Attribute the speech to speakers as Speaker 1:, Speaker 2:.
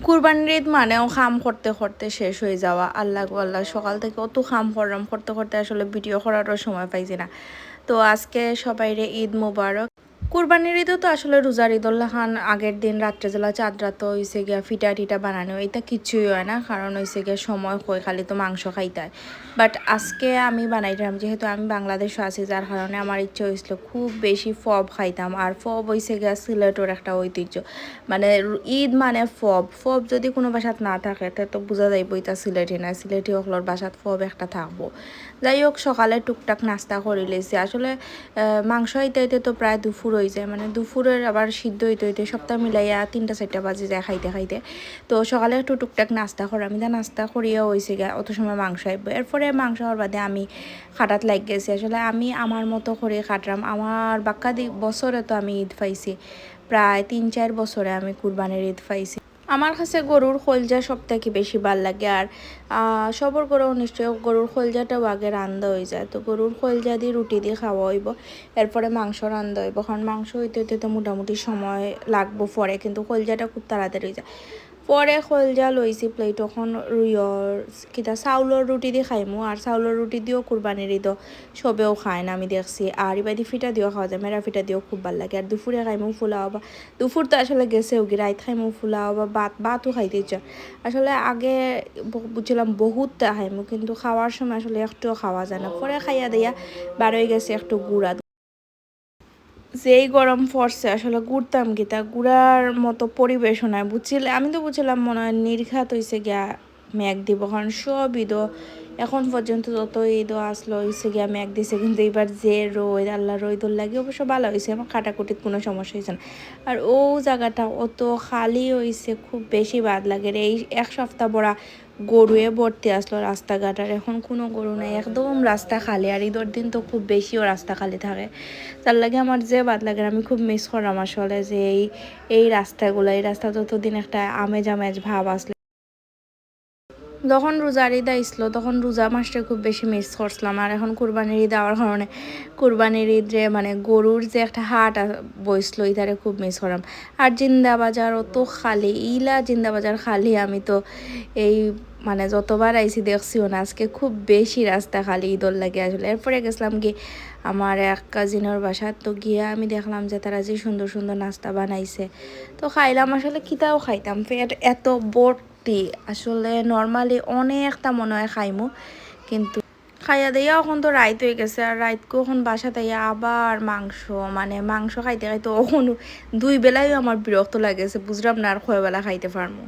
Speaker 1: কুরবানির ঈদ মানেও খাম করতে করতে শেষ হয়ে যাওয়া। আল্লাহ গো আল্লাহ, সকাল থেকে অত খাম করলাম, করতে করতে আসলে ভিডিও করারও সময় পাইছি না। তো আজকে সবাইরে ঈদ মোবারক। কুরবানির ঈদও তো আসলে রোজার ঈদুল্লাহ খান আগের দিন রাত্রে জেলা চাঁদ রাত হয়েছে গিয়া ফিটা টিটা বানানো, এটা কিছুই হয় না, কারণ হয়েছে গিয়া সময় কই খালি তো মাংস খাইতে হয়। বাট আজকে আমি বানাইলাম, যেহেতু আমি বাংলাদেশে আছি, যার কারণে আমার ইচ্ছে হয়েছিল খুব বেশি ফব খাইতাম। আর ফব হয়েছে গিয়া সিলেটের একটা ঐতিহ্য, মানে ঈদ মানে ফব। ফব যদি কোনো বাসাত না থাকে তো বোঝা যাইব এটা সিলেটি না, সিলেটি হকলোর বাসাত ফব একটা থাকবো। যাই হোক, সকালে টুকটাক নাস্তা করে লেছি। আসলে মাংস হইতে তো প্রায় দুপুর হয়ে যায়, মানে দুপুরের আবার সিদ্ধ হইতে সপ্তাহ মিলাইয়া 3টা 4টা বাজে যায় খাইতে খাইতে। তো সকালে একটু টুকটাক নাস্তা করে আমি নাস্তা করিয়া হয়েছে গা, অত সময় মাংস আইব। এরপরে মাংস হওয়ার বাদে আমি খাটাত লাগ গেছি। আসলে আমি আমার মতো করে খাটলাম। আমার বাক্কা বছরে তো আমি ঈদ পাইছি, প্রায় 3-4 বছরে আমি কুরবানির ঈদ পাইছি। আমার কাছে গরুর খোলজা সব থেকে বেশি ভাল লাগে। আর সবর গরু নিশ্চয় গরুর খোলজাটাও আগে রান্দা হয়ে যায়, তো গরুর খোলজা দিয়ে রুটি দিয়ে খাওয়া হইব। এরপরে মাংস রান্দা হইব, কারণ মাংস হইতে হইতে তো মোটামুটি সময় লাগবো পরে, কিন্তু খোলজাটা খুব তাড়াতাড়ি হয়ে যায়। পরে খোলজা লইছি প্লেট, তখন কিতা চাউলের রুটি দিয়ে খাইমু। আর চাউলের রুটি দিয়েও কুরবানির ঈদও সবেও খায় না, আমি দেখছি। আর ইবাদি ফিটা দিয়েও খাওয়া যায়, মেরা ফিটা দিয়েও খুব ভালো লাগে। আর দুপুরে খাইমু পোলাও, বা দুপুর তো আসলে গেছে ওগি, রাইত খাইমু পোলাও বা ভাতও খাইতে ইচ্ছা। আসলে আগে বুঝছিলাম বহুতটা খাইমু, কিন্তু খাওয়ার সময় আসলে একটুও খাওয়া যায় না। পরে খাইয়া দিয়া বারোই গেছে একটু গুড়া। যেই গরম পড়ছে আসলে ঘুরতাম গীতা ঘুরার মতো পরিবেশনায় বুঝছিলে। আমি তো বুঝছিলাম মনে হয় নির্ঘাত হয়েছে গিয়া মেঘ দিব, কারণ সব ঈদও এখন পর্যন্ত যত ঈদও আসলো হয়েছে গিয়া মেঘ দিছে। কিন্তু এবার যে রোদ, আল্লাহ রোদর লাগে অবশ্য ভালো হয়েছে, আমার কাটাকুটির কোনো সমস্যা হয়েছে না। আর ও জায়গাটা অত খালি হয়েছে, খুব বেশি বাদ লাগে রে। এই 1 সপ্তাহ বড়া গরুয়ে ভর্তি আসলো রাস্তাঘাট, আর এখন কোনো গরু নাই, একদম রাস্তা খালি। আর ঈদের দিন তো খুব বেশিও রাস্তা খালি থাকে, তার লাগে আমার যে বাদ লাগে। আমি খুব মিস করলাম আসলে যে এই রাস্তাগুলো, এই রাস্তা ততদিন একটা আমেজ আমেজ ভাব আসলো। যখন রোজার ঈদ আইসলো তখন রোজা মাসটা খুব বেশি মিস করছিলাম। আর এখন কুরবানির ঈদ আওয়ার কারণে কুরবানির ঈদ যে মানে গরুর যে একটা হাট বইসলো, ইতারে খুব মিস করলাম। আর জিন্দা বাজার অত খালি, ইলা জিন্দা বাজার খালি। আমি তো এই মানে যতবার আইসি দেখছিও না, আজকে খুব বেশি রাস্তা খালি ঈদর লাগে আসলে। এরপরে গেছিলাম কি আমার এক কাজিনের বাসা, তো গিয়া আমি দেখলাম যে তারা যে সুন্দর সুন্দর নাস্তা বানাইছে, তো খাইলাম। আসলে কিতাও খাইতাম, পেট এত ভর্তি। আসলে নর্মালি অনেকটা মনে হয় খাইমু, কিন্তু খাইয়া দিয়া এখন তো রাইত হয়ে গেছে। আর রাইতকে এখন বাসা তাইয়া আবার মাংস, মানে মাংস খাইতে খাইতে এখন 2 বেলায় আমার বিরক্ত লাগেছে, বুঝলাম না আর কয় বেলা খাইতে পারবো।